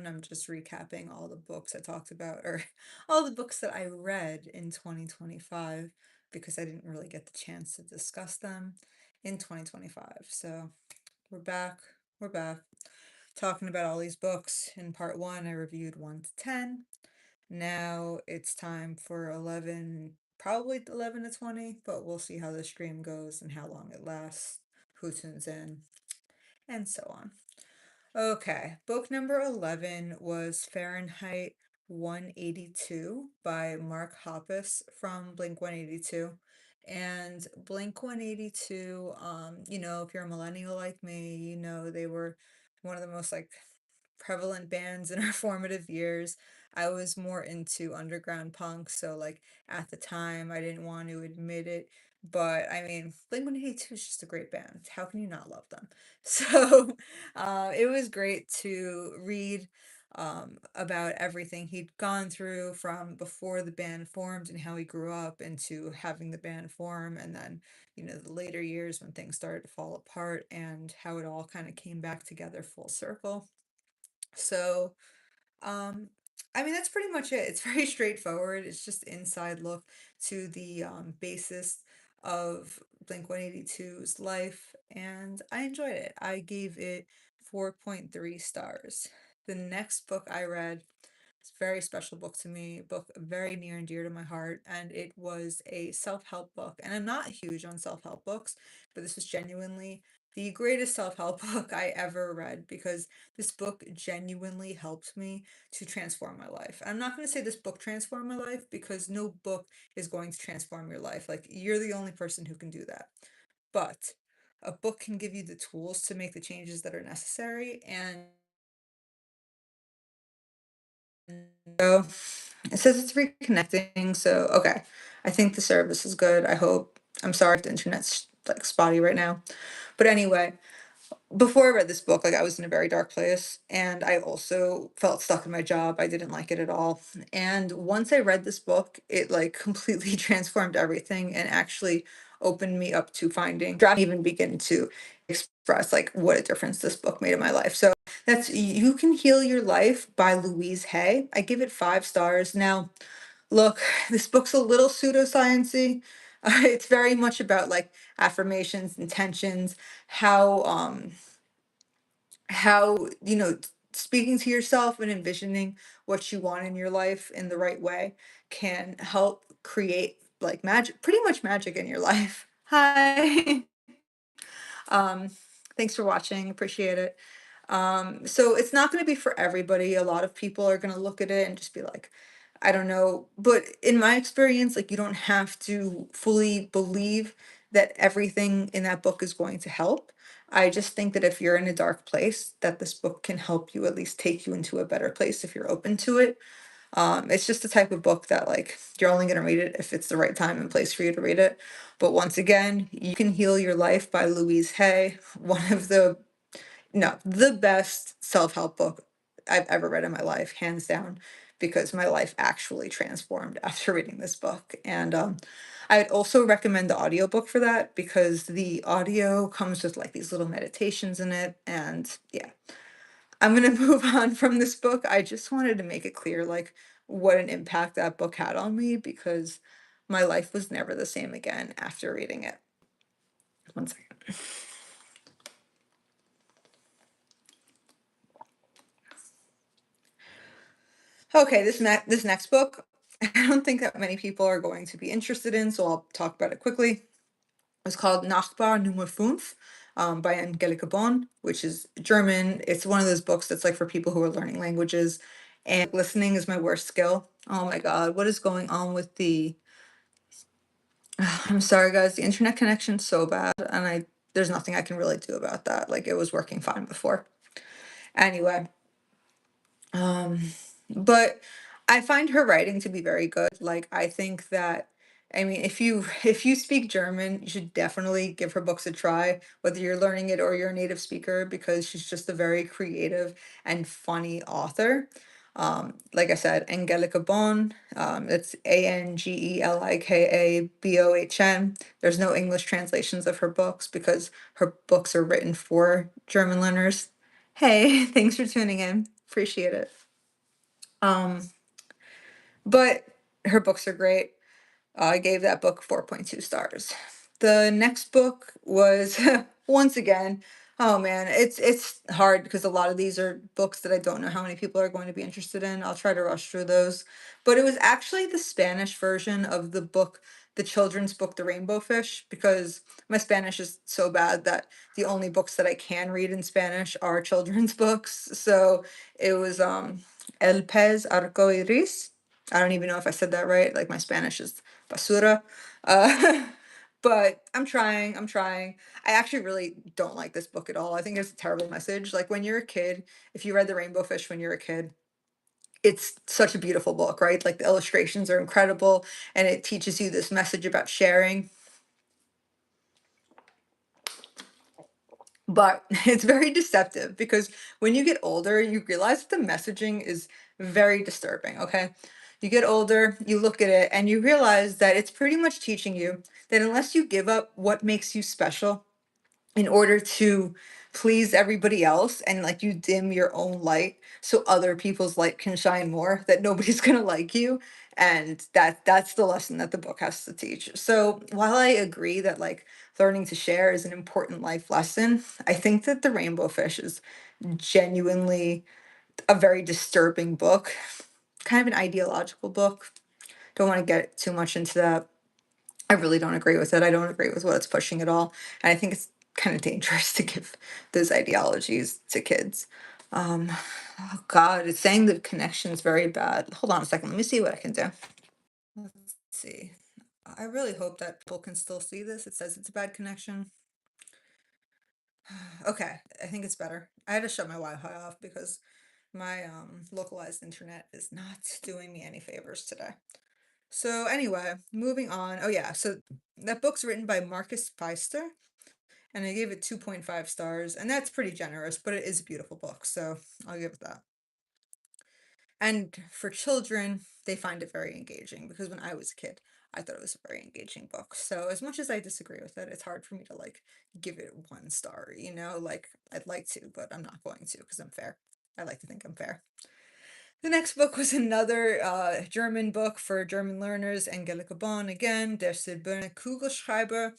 one. I'm just recapping all the books I talked about, or all the books that I read in 2025, because I didn't really get the chance to discuss them in 2025. So we're back. We're back talking about all these books. In part one, I reviewed 1 to 10. Now it's time for 11, probably 11 to 20, but we'll see how the stream goes and how long it lasts, who tunes in, and so on. Okay, book number 11 was Fahrenheit 182 by Mark Hoppus from Blink 182. And Blink 182, if you're a millennial like me, they were one of the most like prevalent bands in our formative years. I was more into underground punk, so like at the time I didn't want to admit it, but I mean, Blink-182 is just a great band. How can you not love them? So, it was great to read about everything he'd gone through from before the band formed and how he grew up into having the band form, and then, the later years when things started to fall apart and how it all kind of came back together full circle. So, um, I mean, that's pretty much it. It's very straightforward. It's just inside look to the basis of Blink 182's life, and I enjoyed it. I gave it 4.3 stars. The next book I read, it's a very special book to me, a book very near and dear to my heart, and it was a self-help book. And I'm not huge on self-help books, but this was genuinely the greatest self-help book I ever read, because this book genuinely helped me to transform my life. I'm not going to say this book transformed my life, because no book is going to transform your life. Like, you're the only person who can do that. But a book can give you the tools to make the changes that are necessary. And so it says it's reconnecting. So, okay. I think the service is good. I hope. I'm sorry if the internet's like spotty right now. But anyway, before I read this book, like, I was in a very dark place, and I also felt stuck in my job. I didn't like it at all. And once I read this book, it like completely transformed everything and actually opened me up to finding, I even begin to express like what a difference this book made in my life. So that's You Can Heal Your Life by Louise Hay. I give it 5 stars. Now, look, this book's a little pseudosciency. It's very much about like affirmations, intentions, how speaking to yourself and envisioning what you want in your life in the right way can help create like magic, pretty much magic in your life. Hi. um Thanks for watching, appreciate it. So it's not going to be for everybody. A lot of people are going to look at it and just be like, I don't know. But in my experience, like, you don't have to fully believe that everything in that book is going to help. I just think that if you're in a dark place, that this book can help you, at least take you into a better place if you're open to it. It's just the type of book that like you're only going to read it if it's the right time and place for you to read it. But once again, You Can Heal Your Life by Louise Hay, one of the no, the best self-help book I've ever read in my life, hands down, because my life actually transformed after reading this book. And I'd also recommend the audiobook for that, because the audio comes with like these little meditations in it. And yeah, I'm gonna move on from this book. I just wanted to make it clear like what an impact that book had on me, because my life was never the same again after reading it. One second. Okay, this next book, I don't think that many people are going to be interested in, so I'll talk about it quickly. It's called Nachbar Nummer 5, by Angelika Bonn, which is German. It's one of those books that's like for people who are learning languages, and listening is my worst skill. Oh my God, what is going on with the I'm sorry guys, the internet connection's so bad, and I there's nothing I can really do about that. Like, it was working fine before. Anyway, Um, but I find her writing to be very good. Like, I think that, I mean, if you speak German, you should definitely give her books a try, whether you're learning it or you're a native speaker, because she's just a very creative and funny author. Like I said, Angelika Bonn, it's Angelikabohn. There's no English translations of her books because her books are written for German learners. Hey, thanks for tuning in. Appreciate it. Um, but her books are great. I gave that book 4.2 stars. The next book was once again, oh man, it's hard because a lot of these are books that I don't know how many people are going to be interested in. I'll try to rush through those. But it was actually the Spanish version of the book, the children's book, The Rainbow Fish, because my Spanish is so bad that the only books that I can read in Spanish are children's books. So it was El Pez Arco Iris. I don't even know if I said that right. Like my Spanish is basura. Uh, but I'm trying. I'm trying. I actually really don't like this book at all. I think it's a terrible message. Like when you're a kid, if you read The Rainbow Fish when you're a kid, it's such a beautiful book, right? Like the illustrations are incredible and it teaches you this message about sharing. But it's very deceptive because when you get older, you realize that the messaging is very disturbing, okay? You get older, you look at it, and you realize that it's pretty much teaching you that unless you give up what makes you special in order to please everybody else and like you dim your own light so other people's light can shine more, that nobody's going to like you, and that's the lesson that the book has to teach. So while I agree that like learning to share is an important life lesson, I think that The Rainbow Fish is genuinely a very disturbing book, kind of an ideological book. Don't want to get too much into that. I really don't agree with it. I don't agree with what it's pushing at all. And I think it's kind of dangerous to give those ideologies to kids. Um, oh God, it's saying the connection is very bad. Hold on a second. Let me see what I can do. Let's see. I really hope that people can still see this. It says it's a bad connection. Okay, I think it's better. I had to shut my Wi-Fi off because my localized internet is not doing me any favors today. So anyway, moving on. Oh yeah, so that book's written by Marcus Pfister, and I gave it 2.5 stars, and that's pretty generous, but it is a beautiful book, so I'll give it that. And for children, they find it very engaging because when I was a kid, I thought it was a very engaging book. So as much as I disagree with it, it's hard for me to like give it 1 star, you know? Like I'd like to, but I'm not going to because I'm fair. I like to think I'm fair. The next book was another German book for German learners, Angelika Bonn again, Der silberne Kugelschreiber,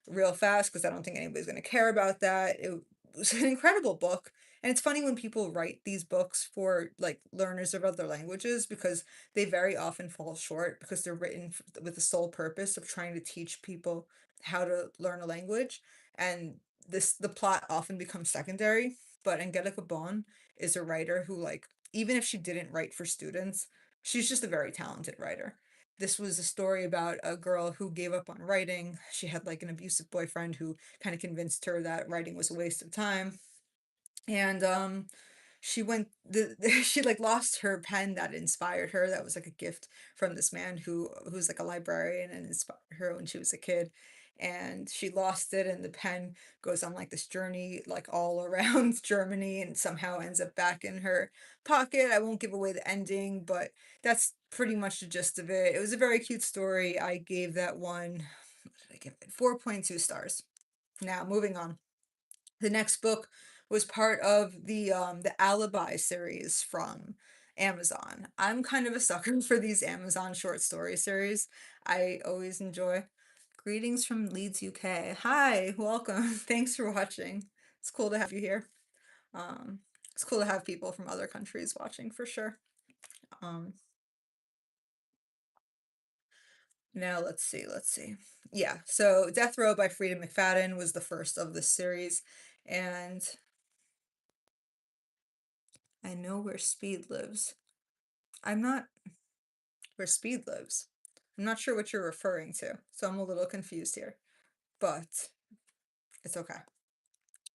real fast because I don't think anybody's going to care about that. It was an incredible book. And it's funny when people write these books for like learners of other languages because they very often fall short because they're written with the sole purpose of trying to teach people how to learn a language. And the plot often becomes secondary. But Angelika Bonn is a writer who like even if she didn't write for students, she's just a very talented writer. This was a story about a girl who gave up on writing. She had like an abusive boyfriend who kind of convinced her that writing was a waste of time. And she went she like lost her pen that inspired her. That was like a gift from this man who's like a librarian and inspired her when she was a kid. And she lost it, and the pen goes on like this journey like all around Germany and somehow ends up back in her pocket. I won't give away the ending, but that's pretty much the gist of it. It was a very cute story. I gave that one, what did I give it? 4.2 stars. Now moving on. The next book was part of the Alibi series from Amazon. I'm kind of a sucker for these Amazon short story series. I always enjoy. Greetings from Leeds, UK. Hi, welcome. Thanks for watching. It's cool to have you here. Um, it's cool to have people from other countries watching for sure. Um, Now let's see, let's see. Yeah, so Death Row by Frida McFadden was the first of this series, and I know where Speed lives. I'm not where Speed lives. I'm not sure what you're referring to, so I'm a little confused here, but it's okay.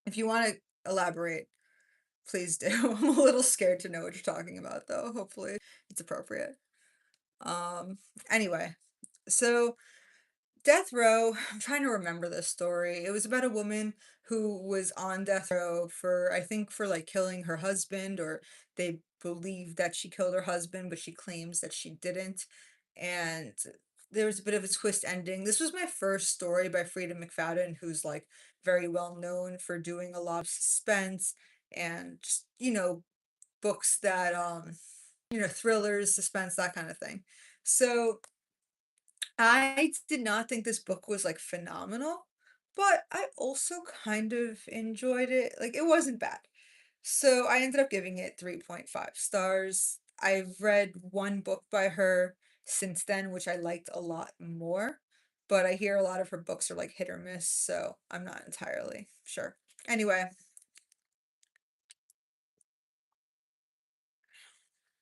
If you want to elaborate, please do. I'm a little scared to know what you're talking about, though. Hopefully, it's appropriate. Um, anyway, so Death Row, I'm trying to remember this story. It was about a woman who was on death row for, I think, for like killing her husband, or they believe that she killed her husband, but she claims that she didn't. And there was a bit of a twist ending. This was my first story by Frida McFadden, who's like very well known for doing a lot of suspense and just, books that, thrillers, suspense, that kind of thing. So I did not think this book was like phenomenal, but I also kind of enjoyed it. Like it wasn't bad. So I ended up giving it 3.5 stars. I've read one book by her since then, which I liked a lot more, but I hear a lot of her books are like hit or miss, so I'm not entirely sure. Anyway,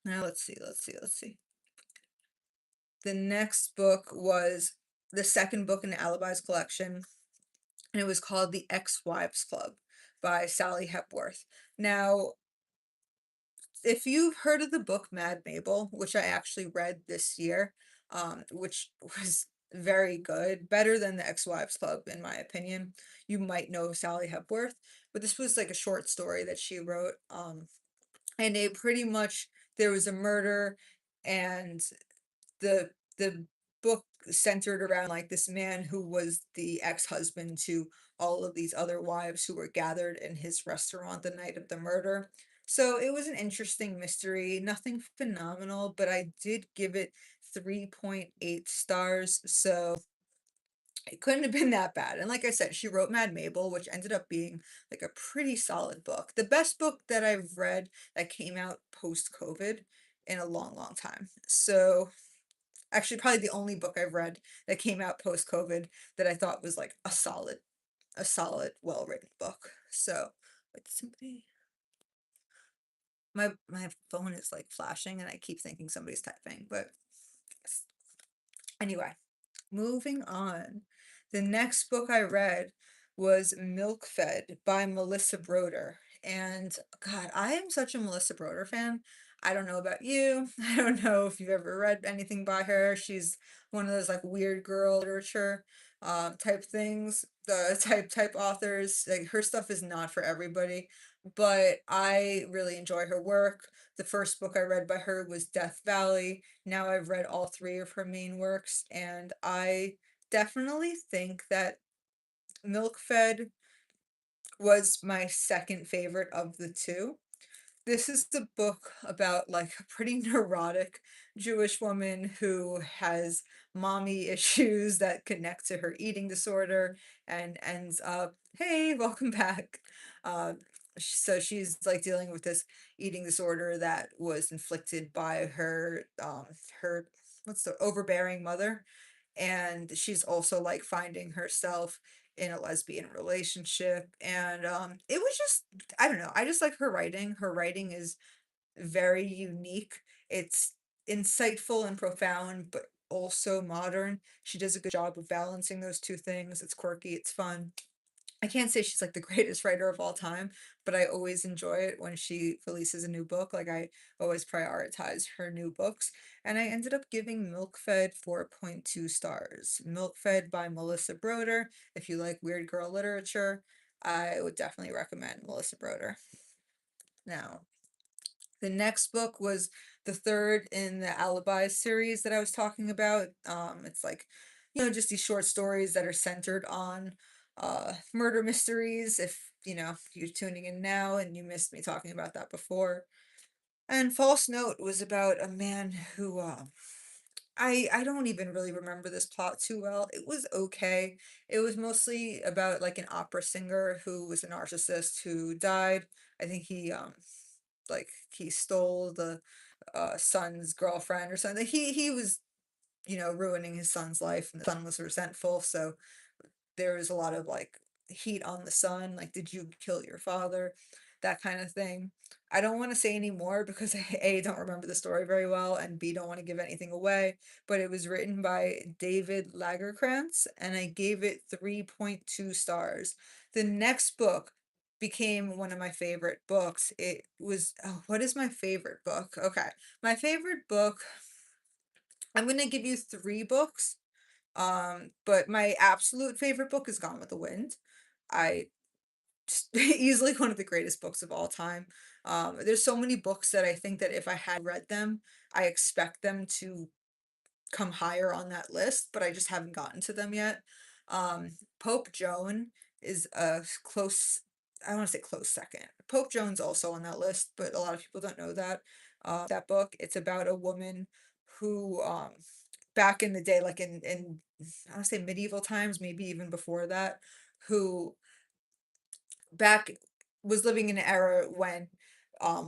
now let's see. The next book was the second book in the Alibis collection, and it was called The Ex-Wives Club by Sally Hepworth. Now, if you've heard of the book Mad Mabel, which I actually read this year, which was very good, better than the Ex-Wives Club, in my opinion, you might know Sally Hepworth, but this was like a short story that she wrote, and it pretty much there was a murder, and the book centered around like this man who was the ex-husband to all of these other wives who were gathered in his restaurant the night of the murder. So it was an interesting mystery, nothing phenomenal, but I did give it 3.8 stars, so it couldn't have been that bad. And like I said, she wrote Mad Mabel, which ended up being like a pretty solid book. The best book that I've read that came out post-COVID in a long, long time. So actually probably the only book I've read that came out post-COVID that I thought was like a solid, well-written book. So, wait, somebody my phone is like flashing and I keep thinking somebody's typing, but anyway, moving on. The next book I read was Milk Fed by Melissa Broder. And God, I am such a Melissa Broder fan. I don't know about you. I don't know if you've ever read anything by her. She's one of those like weird girl literature type things, the type authors. Like her stuff is not for everybody, but I really enjoy her work. The first book I read by her was Death Valley. Now I've read all three of her main works, and I definitely think that Milk Fed was my second favorite of the two. This is the book about like a pretty neurotic Jewish woman who has mommy issues that connect to her eating disorder and ends up, hey, welcome back. So she's like dealing with this eating disorder that was inflicted by her what's the overbearing mother, and she's also like finding herself in a lesbian relationship, and it was just, I don't know, I just like her writing is very unique. It's insightful and profound but also modern. She does a good job of balancing those two things. It's quirky, it's fun. I can't say she's like the greatest writer of all time, but I always enjoy it when she releases a new book. Like I always prioritize her new books. And I ended up giving Milk Fed 4.2 stars. Milk Fed by Melissa Broder. If you like weird girl literature, I would definitely recommend Melissa Broder. Now, the next book was the third in the Alibi series that I was talking about. It's like, just these short stories that are centered on murder mysteries. If, you're tuning in now and you missed me talking about that before. And False Note was about a man who I don't even really remember this plot too well. It was okay. It was mostly about like an opera singer who was a narcissist who died. I think he stole the son's girlfriend or something. He was, ruining his son's life, and the son was resentful, so there was a lot of like heat on the son, like, did you kill your father? That kind of thing. I don't want to say any more because I A, don't remember the story very well, and B, don't want to give anything away. But it was written by David Lagerkrantz, and I gave it 3.2 stars. The next book became one of my favorite books. It was, oh, what is my favorite book? Okay. My favorite book, I'm gonna give you three books. But my absolute favorite book is Gone with the Wind. I easily one of the greatest books of all time. There's so many books that I think that if I had read them, I expect them to come higher on that list, but I just haven't gotten to them yet. Pope Joan is a close. I wanna say close second. Pope Joan's also on that list, but a lot of people don't know that. That book, it's about a woman who, back in the day, like in I wanna say medieval times, maybe even before that, who back was living in an era when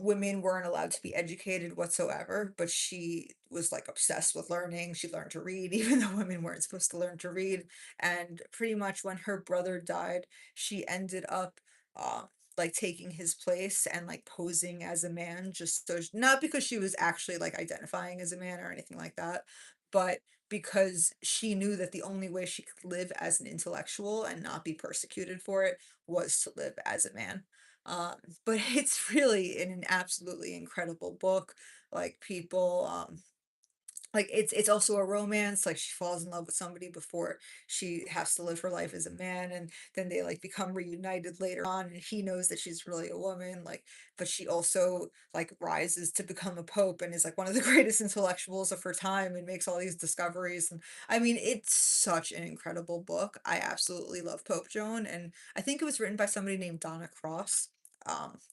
women weren't allowed to be educated whatsoever, but she was like obsessed with learning. She learned to read, even though women weren't supposed to learn to read. And pretty much when her brother died, she ended up uh, like taking his place and like posing as a man, just so not because she was actually like identifying as a man or anything like that, but because she knew that the only way she could live as an intellectual and not be persecuted for it was to live as a man. Um, but it's really an absolutely incredible book. Like people, like it's also a romance. Like she falls in love with somebody before she has to live her life as a man, and then they like become reunited later on, and he knows that she's really a woman. Like, but she also like rises to become a pope and is like one of the greatest intellectuals of her time and makes all these discoveries. And I mean, it's such an incredible book. I absolutely love Pope Joan, and I think it was written by somebody named Donna Cross.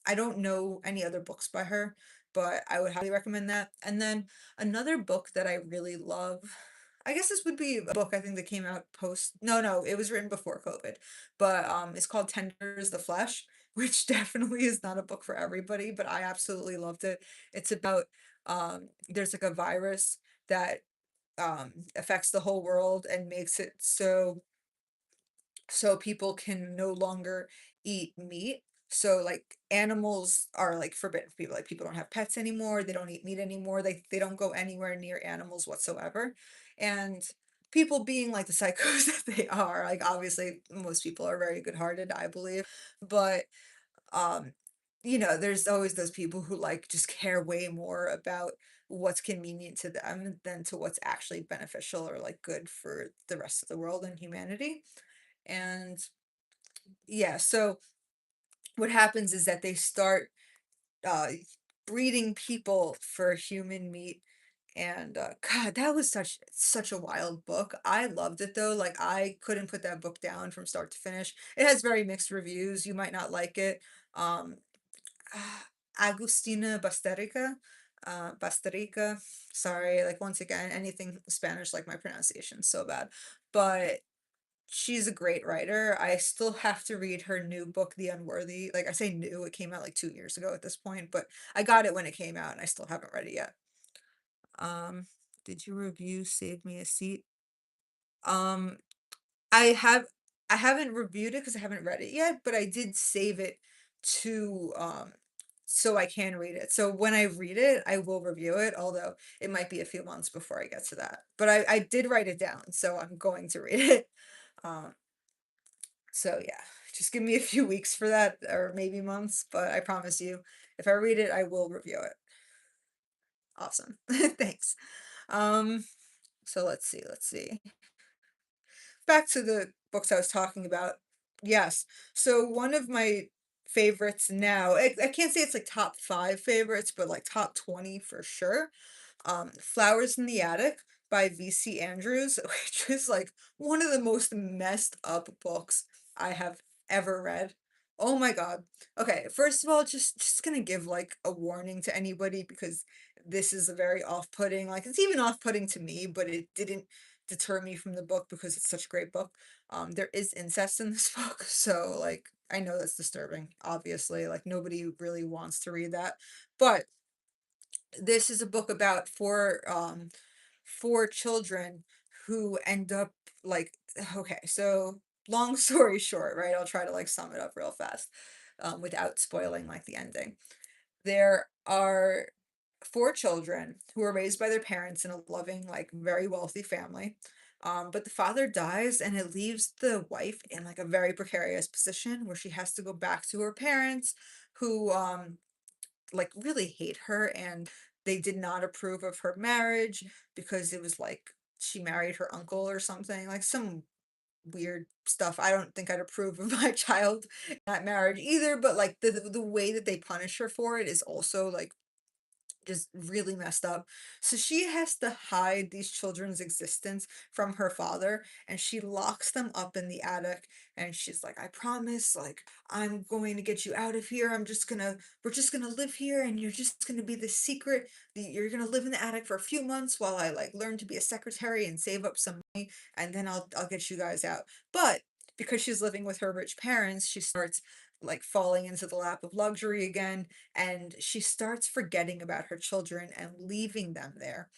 I don't know any other books by her, but I would highly recommend that. And then another book that I really love, I guess this would be a book I think that came out post, no, it was written before COVID, but it's called Tender is the Flesh, which definitely is not a book for everybody, but I absolutely loved it. It's about there's like a virus that affects the whole world and makes it so people can no longer eat meat. So like animals are like forbidden for people. Like people don't have pets anymore. They don't eat meat anymore. They don't go anywhere near animals whatsoever. And people being like the psychos that they are, like obviously most people are very good-hearted, I believe. But um, there's always those people who like just care way more about what's convenient to them than to what's actually beneficial or like good for the rest of the world and humanity. And yeah, so what happens is that they start uh, breeding people for human meat. And God, that was such a wild book. I loved it though. Like I couldn't put that book down from start to finish. It has very mixed reviews. You might not like it. Um, Agustina Basterica. Sorry, like once again, anything Spanish like my pronunciation's so bad. But she's a great writer. I still have to read her new book, The Unworthy. Like I say new, it came out like 2 years ago at this point, but I got it when it came out and I still haven't read it yet. Um, did you review Save Me a Seat? Um, I have I haven't reviewed it because I haven't read it yet, but I did save it to so I can read it. So when I read it, I will review it, although it might be a few months before I get to that. But I did write it down, so I'm going to read it. Um, So yeah, just give me a few weeks for that, or maybe months, but I promise you, if I read it, I will review it. Awesome. Thanks. Um, so let's see. Back to the books I was talking about. Yes. So one of my favorites now, I can't say it's like top five favorites, but like top 20 for sure. Flowers in the Attic by V.C. Andrews, which is like one of the most messed up books I have ever read. Oh my God. Okay, first of all, just gonna give like a warning to anybody because this is a very off-putting, like it's even off-putting to me, but it didn't deter me from the book because it's such a great book. There is incest in this book, so like I know that's disturbing, obviously. Like nobody really wants to read that. But this is a book about four children who end up like okay, so long story short, right? I'll try to like sum it up real fast without spoiling like the ending. There are four children who are raised by their parents in a loving, like very wealthy family. But the father dies and it leaves the wife in like a very precarious position where she has to go back to her parents who like really hate her and they did not approve of her marriage because it was like she married her uncle or something, like some weird stuff. I don't think I'd approve of my child in that marriage either, but like the way that they punish her for it is also like just really messed up. So she has to hide these children's existence from her father, and she locks them up in the attic. And she's like, I promise, like, I'm going to get you out of here. We're just gonna live here, and you're just gonna be the secret. You're gonna live in the attic for a few months while I like learn to be a secretary and save up some money, and then I'll get you guys out. But because she's living with her rich parents, she starts like falling into the lap of luxury again, and she starts forgetting about her children and leaving them there.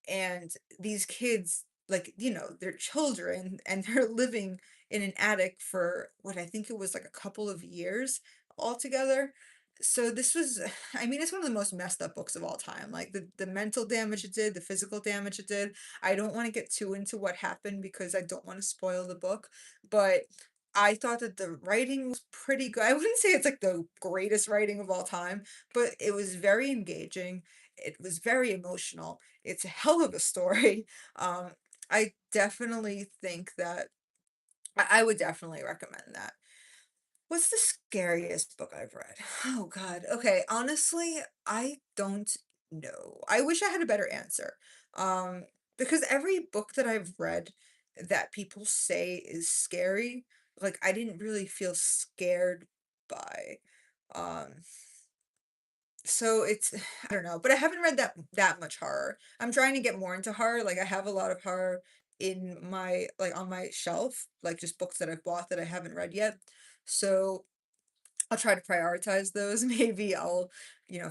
And these kids, like, they're children and they're living in an attic for what I think it was like a couple of years altogether. So this was, I mean, it's one of the most messed up books of all time. Like the mental damage it did, the physical damage it did. I don't want to get too into what happened because I don't want to spoil the book, but I thought that the writing was pretty good. I wouldn't say it's like the greatest writing of all time, but it was very engaging. It was very emotional. It's a hell of a story. Um, I definitely think that I would definitely recommend that. What's the scariest book I've read? Oh god. Okay, honestly, I don't know. I wish I had a better answer. Um, because every book that I've read that people say is scary, like I didn't really feel scared by. Um, so it's I don't know, but I haven't read that much horror. I'm trying to get more into horror. Like I have a lot of horror in my like on my shelf, like just books that I've bought that I haven't read yet. So I'll try to prioritize those. Maybe I'll,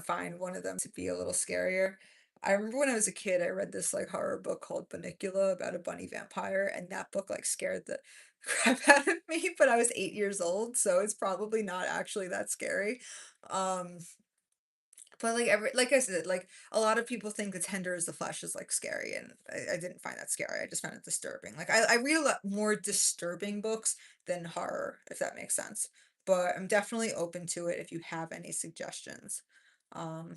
find one of them to be a little scarier. I remember when I was a kid, I read this like horror book called Bunnicula about a bunny vampire, and that book like scared the crap out of me, but I was 8 years old, so it's probably not actually that scary. Um, but like I said, like a lot of people think The Tender as the Flesh is like scary, and I didn't find that scary. I just found it disturbing. Like I read a lot more disturbing books than horror, if that makes sense. But I'm definitely open to it if you have any suggestions. Um,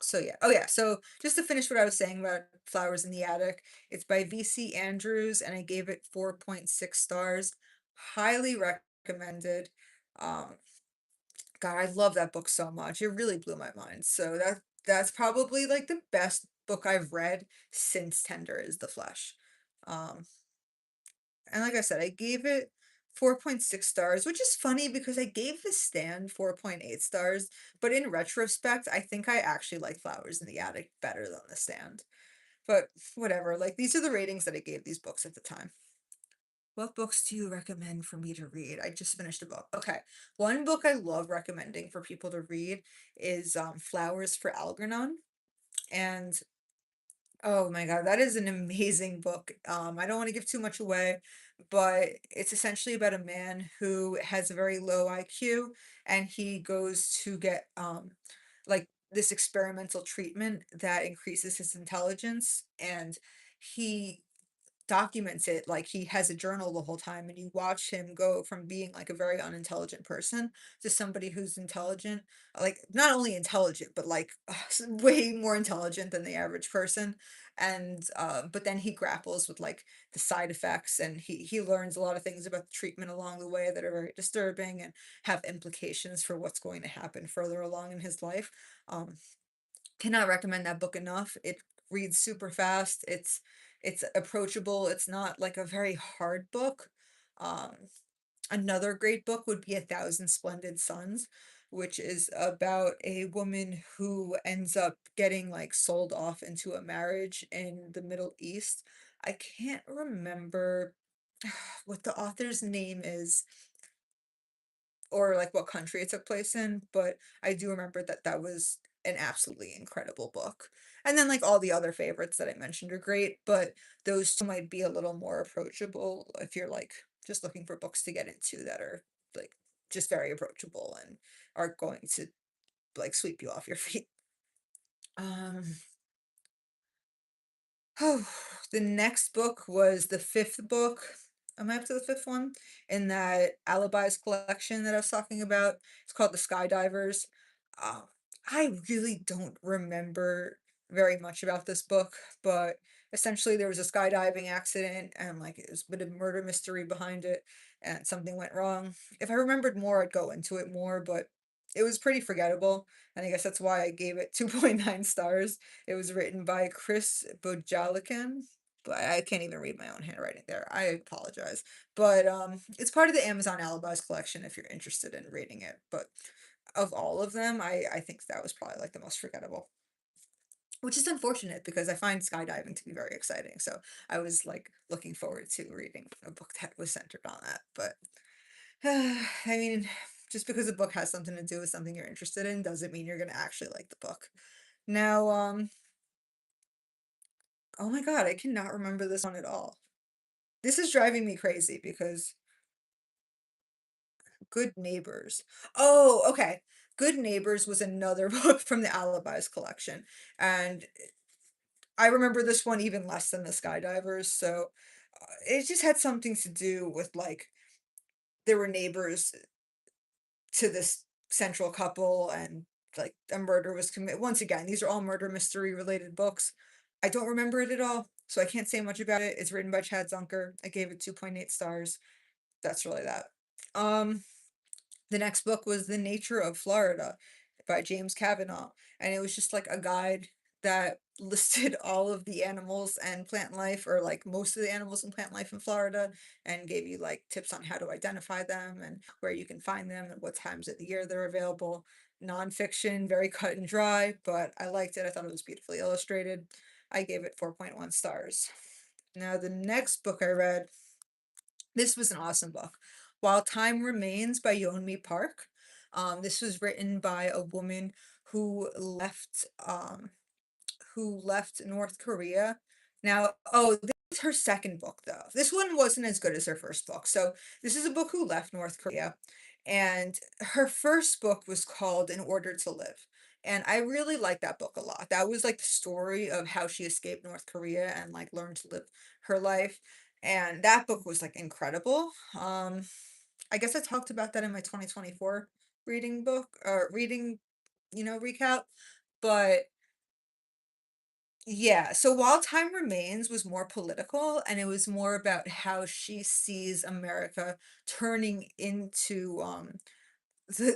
so yeah. Oh yeah. So just to finish what I was saying about Flowers in the Attic, it's by VC Andrews, and I gave it 4.6 stars. Highly recommended. Um, God, I love that book so much. It really blew my mind. So that's probably like the best book I've read since Tender is the Flesh. Um, and like I said, I gave it 4.6 stars, which is funny because I gave The Stand 4.8 stars, but in retrospect, I think I actually like Flowers in the Attic better than The Stand. But whatever, like these are the ratings that I gave these books at the time. What books do you recommend for me to read? I just finished a book. Okay. One book I love recommending for people to read is Flowers for Algernon. And oh my God, that is an amazing book. I don't want to give too much away, but it's essentially about a man who has a very low IQ, and he goes to get like this experimental treatment that increases his intelligence, and he documents it. Like he has a journal the whole time, and you watch him go from being like a very unintelligent person to somebody who's intelligent, like not only intelligent but like way more intelligent than the average person. And but then he grapples with like the side effects, and he learns a lot of things about the treatment along the way that are very disturbing and have implications for what's going to happen further along in his life. Cannot recommend that book enough. It reads super fast. It's approachable. It's not like a very hard book. Um, Another great book would be A Thousand Splendid Suns, which is about a woman who ends up getting like sold off into a marriage in the Middle East. I can't remember what the author's name is or like what country it took place in, but I do remember that that was an absolutely incredible book. And then like all the other favorites that I mentioned are great, but those two might be a little more approachable if you're like just looking for books to get into that are like just very approachable and are going to like sweep you off your feet. Um Oh, the next book was the fifth book. Am I up to the fifth one? In that Alibis collection that I was talking about. It's called The Skydivers. Um, I really don't remember very much about this book, but essentially there was a skydiving accident and like it was a bit of murder mystery behind it, and something went wrong. If I remembered more, I'd go into it more, but It was pretty forgettable, and I guess that's why I gave it 2.9 stars. It was written by Chris Bojalikan, but I can't even read my own handwriting there. I apologize. But it's part of the Amazon Alibis collection if you're interested in reading it. But of all of them, I think that was probably like the most forgettable. Which is unfortunate because I find skydiving to be very exciting. So I was like looking forward to reading a book that was centered on that. But I mean, just because a book has something to do with something you're interested in doesn't mean you're gonna actually like the book. Now, oh my God, I cannot remember this one at all. This is driving me crazy because Good Neighbors. Oh, okay. Good Neighbors was another book from the Alibis collection, and I remember this one even less than the Skydivers. So it just had something to do with like there were neighbors to this central couple and like a murder was committed. Once again, these are all murder mystery related books. I don't remember it at all, so I can't say much about it. It's written by Chad Zunker. I gave it 2.8 stars. That's really that. Um, the next book was The Nature of Florida by James Kavanaugh, and it was just like a guide that listed all of the animals and plant life, or like most of the animals and plant life in Florida, and gave you like tips on how to identify them and where you can find them and what times of the year they're available. Nonfiction, very cut and dry, but I liked it. I thought it was beautifully illustrated. I gave it 4.1 stars. Now, the next book I read, this was an awesome book. While Time Remains by Yeonmi Park. This was written by a woman who left North Korea. Now, oh, this is her second book though. This one wasn't as good as her first book. So this is a book who left North Korea, and her first book was called In Order to Live. And I really liked that book a lot. That was like the story of how she escaped North Korea and like learned to live her life. And that book was like incredible. I guess I talked about that in my 2024 reading book or reading, recap. But yeah, so While Time Remains was more political, and it was more about how she sees America turning into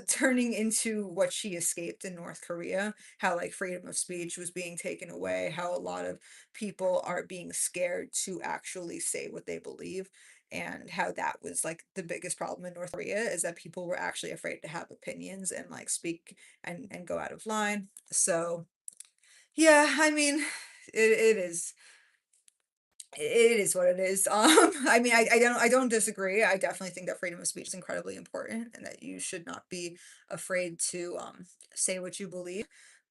turning into what she escaped in North Korea, how like freedom of speech was being taken away, how a lot of people are being scared to actually say what they believe, and how that was like the biggest problem in North Korea is that people were actually afraid to have opinions and like speak and go out of line. So yeah, I mean, it is it is what it is. I mean, I don't disagree. I definitely think that freedom of speech is incredibly important and that you should not be afraid to say what you believe.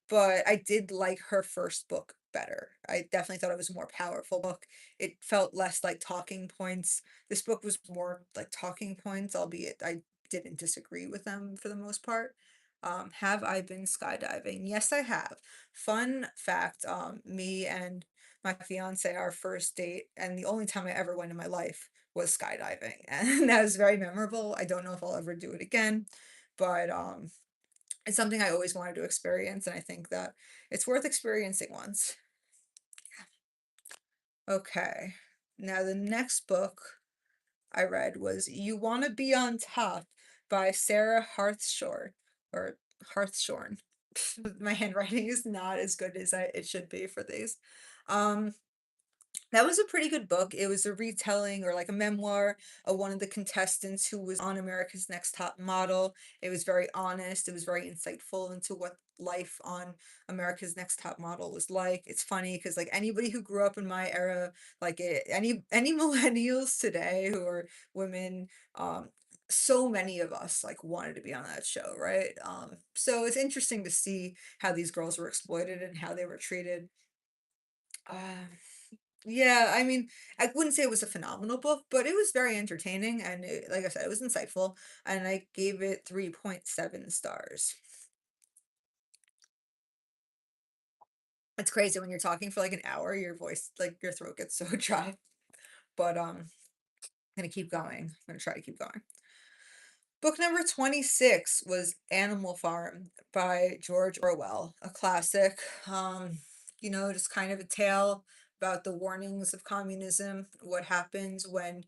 But I did like her first book better. I definitely thought it was a more powerful book. It felt less like talking points. This book was more like talking points, albeit I didn't disagree with them for the most part. Have I been skydiving? Yes, I have. Fun fact, me and my fiance, our first date, and the only time I ever went in my life was skydiving. And that was very memorable. I don't know if I'll ever do it again, but it's something I always wanted to experience, and I think that it's worth experiencing once. Okay. Now the next book I read was You Wanna Be on Top by Sarah Hartshorn or Hartshorn. My handwriting is not as good as it should be for these. Um, That was a pretty good book. It was a retelling or like a memoir of one of the contestants who was on America's Next Top Model. It was very honest. It was very insightful into what life on America's Next Top Model was like. It's funny because like anybody who grew up in my era, like any millennials today who are women, so many of us like wanted to be on that show, right? So it's interesting to see how these girls were exploited and how they were treated. Uh, yeah, I mean, I wouldn't say it was a phenomenal book, but it was very entertaining and like I said, it was insightful, and I gave it 3.7 stars. It's crazy when you're talking for like an hour, your voice, like your throat gets so dry. But I'm gonna keep going. I'm gonna try to keep going. Book number 26 was Animal Farm by George Orwell, a classic. Just kind of a tale about the warnings of communism, what happens when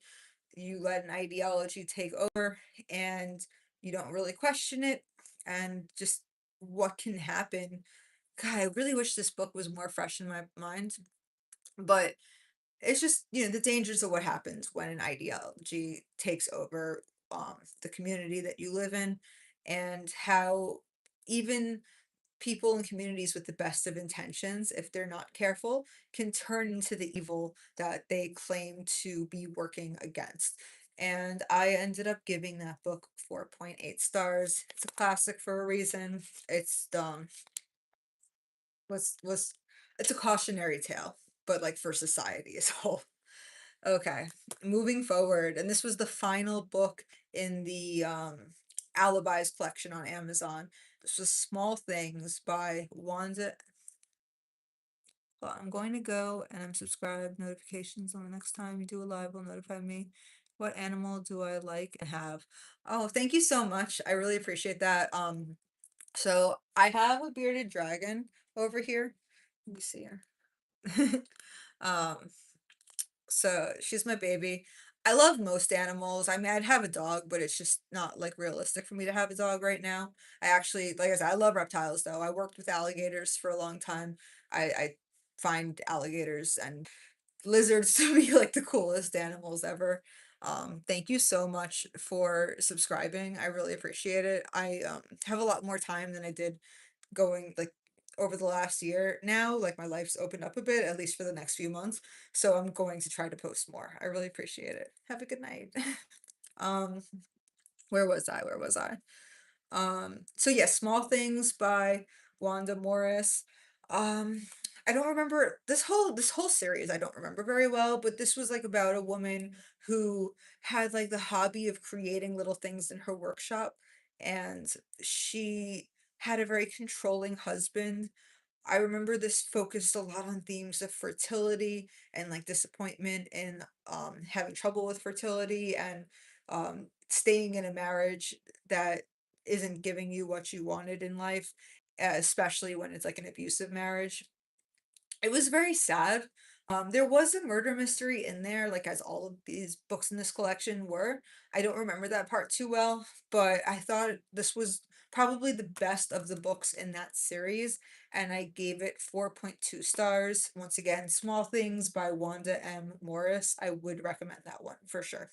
you let an ideology take over and you don't really question it. and just what can happen. God, I really wish this book was more fresh in my mind, but it's just, the dangers of what happens when an ideology takes over the community that you live in, and how even people in communities with the best of intentions, if they're not careful, can turn into the evil that they claim to be working against. And I ended up giving that book 4.8 stars. It's a classic for a reason. It's was it's a cautionary tale, but like for society as a whole. Okay, moving forward, and this was the final book in the Alibis collection on Amazon. This was Small Things by Wanda. Well, I'm going to go and I'm subscribed. Notifications on the next time you do a live will notify me. What animal do I like and have? Oh, thank you so much. I really appreciate that. So I have a bearded dragon over here. Let me see her. Um, So she's my baby. I love most animals. I mean, I'd have a dog, but it's just not like realistic for me to have a dog right now. I actually, like I said, I love reptiles though. I worked with alligators for a long time. I find alligators and lizards to be like the coolest animals ever. Thank you so much for subscribing. I really appreciate it. I have a lot more time than I did going like over the last year now. Like my life's opened up a bit, at least for the next few months. So I'm going to try to post more. I really appreciate it. Have a good night. um, where was I? Where was I? So yeah, Small Things by Wanda Morris. Um, I don't remember this whole series. I don't remember very well, but this was like about a woman who had like the hobby of creating little things in her workshop, and she had a very controlling husband. I remember this focused a lot on themes of fertility and like disappointment and having trouble with fertility and staying in a marriage that isn't giving you what you wanted in life, especially when it's like an abusive marriage. It was very sad. There was a murder mystery in there, like as all of these books in this collection were. I don't remember that part too well, but I thought this was probably the best of the books in that series, and I gave it 4.2 stars. Once again, Small Things by Wanda M. Morris. I would recommend that one for sure.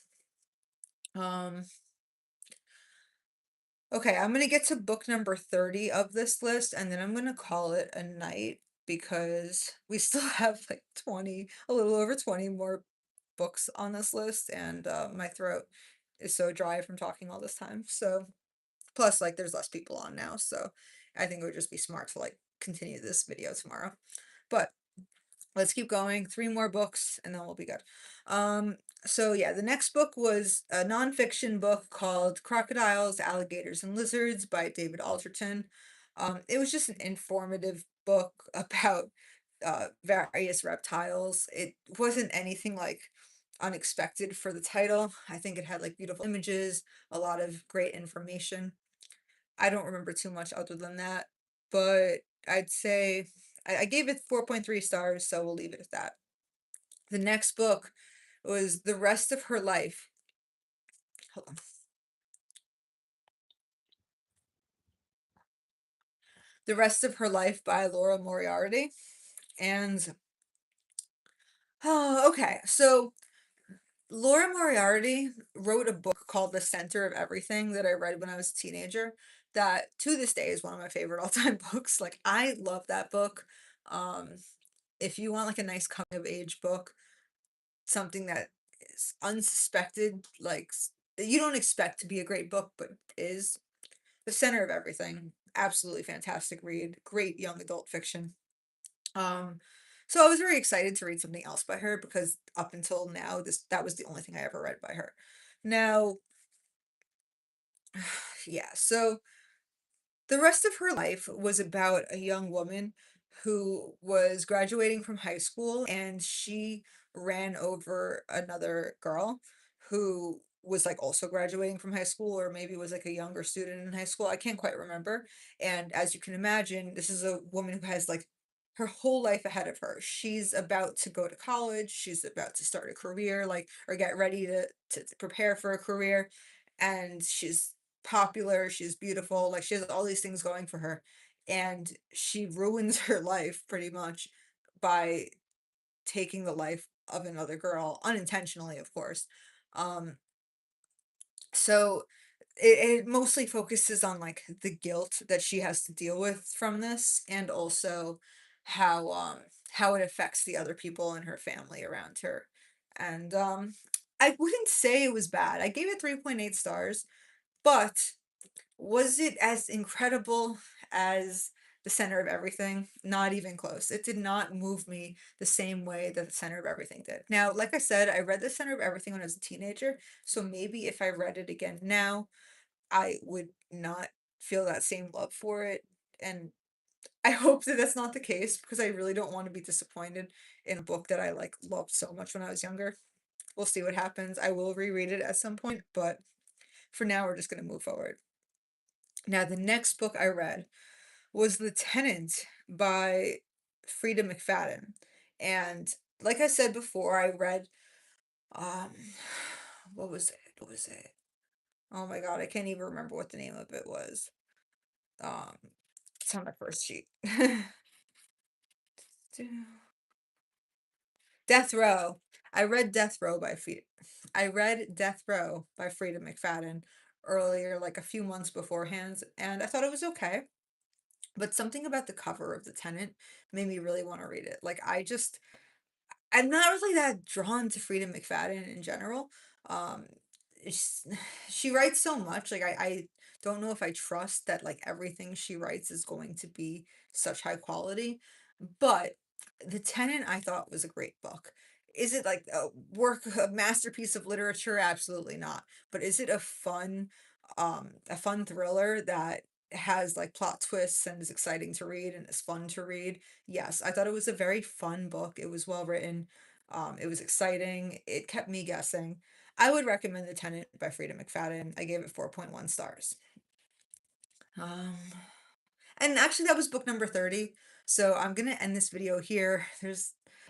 Um, Okay, I'm gonna get to book number 30 of this list, and then I'm gonna call it a night because we still have like 20, a little over 20 more books on this list, and my throat is so dry from talking all this time. So, plus, like, there's less people on now, so I think it would just be smart to like continue this video tomorrow. But let's keep going. Three more books and then we'll be good. Um, so yeah, the next book was a nonfiction book called Crocodiles, Alligators, and Lizards by David Alderton. It was just an informative book about various reptiles. It wasn't anything like unexpected for the title. I think it had like beautiful images, a lot of great information. I don't remember too much other than that, but I'd say I gave it 4.3 stars, so we'll leave it at that. The next book was The Rest of Her Life. Hold on. The Rest of Her Life by Laura Moriarty. And oh, okay. So Laura Moriarty wrote a book called The Center of Everything that I read when I was a teenager that to this day is one of my favorite all-time books. Like I love that book. Um, if you want like a nice coming of age book, something that is unsuspected, like you don't expect to be a great book, but is the center of everything. Absolutely fantastic read, great young adult fiction. Um, so I was very excited to read something else by her because up until now, that was the only thing I ever read by her. Now, yeah, so the rest of her life was about a young woman who was graduating from high school and she ran over another girl who was like also graduating from high school or maybe was like a younger student in high school. I can't quite remember. And as you can imagine, this is a woman who has like her whole life ahead of her. She's about to go to college, she's about to start a career, like or get ready to prepare for a career, and she's popular, she's beautiful, like, she has all these things going for her, and she ruins her life pretty much by taking the life of another girl, unintentionally, of course. Um, so it mostly focuses on, like, the guilt that she has to deal with from this, and also how it affects the other people in her family around her. And, I wouldn't say it was bad. I gave it 3.8 stars, but was it as incredible as The Center of Everything? Not even close. It did not move me the same way that The Center of Everything did. Now, like I said, I read The Center of Everything when I was a teenager, so maybe if I read it again now, I would not feel that same love for it, and I hope that that's not the case because I really don't want to be disappointed in a book that I, like, loved so much when I was younger. We'll see what happens. I will reread it at some point, but for now, we're just gonna move forward. Now, the next book I read was The Tenant by Frida McFadden, and like I said before, I read, um, what was it? What was it? Oh my god, I can't even remember what the name of it was. Um, it's on my first sheet. Death Row. I read Death Row by Frida McFadden earlier, like a few months beforehand, and I thought it was okay. But something about the cover of The Tenant made me really want to read it. Like I'm not really that drawn to Freida McFadden in general. Um, it's she writes so much, like, I don't know if I trust that, like, everything she writes is going to be such high quality, but The Tenant I thought was a great book. Is it like a masterpiece of literature? Absolutely not. But is it a fun thriller that has, like, plot twists and is exciting to read and is fun to read? Yes, I thought it was a very fun book. It was well written. It was exciting. It kept me guessing. I would recommend The Tenant by Frida McFadden. I gave it 4.1 stars. Um, and actually that was book number 30. So I'm gonna end this video here.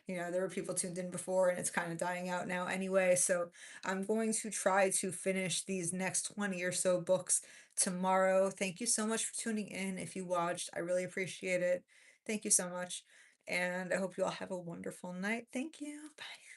There were people tuned in before and it's kind of dying out now anyway. So I'm going to try to finish these next 20 or so books tomorrow. Thank you so much for tuning in. If you watched, I really appreciate it. Thank you so much. And I hope you all have a wonderful night. Thank you. Bye.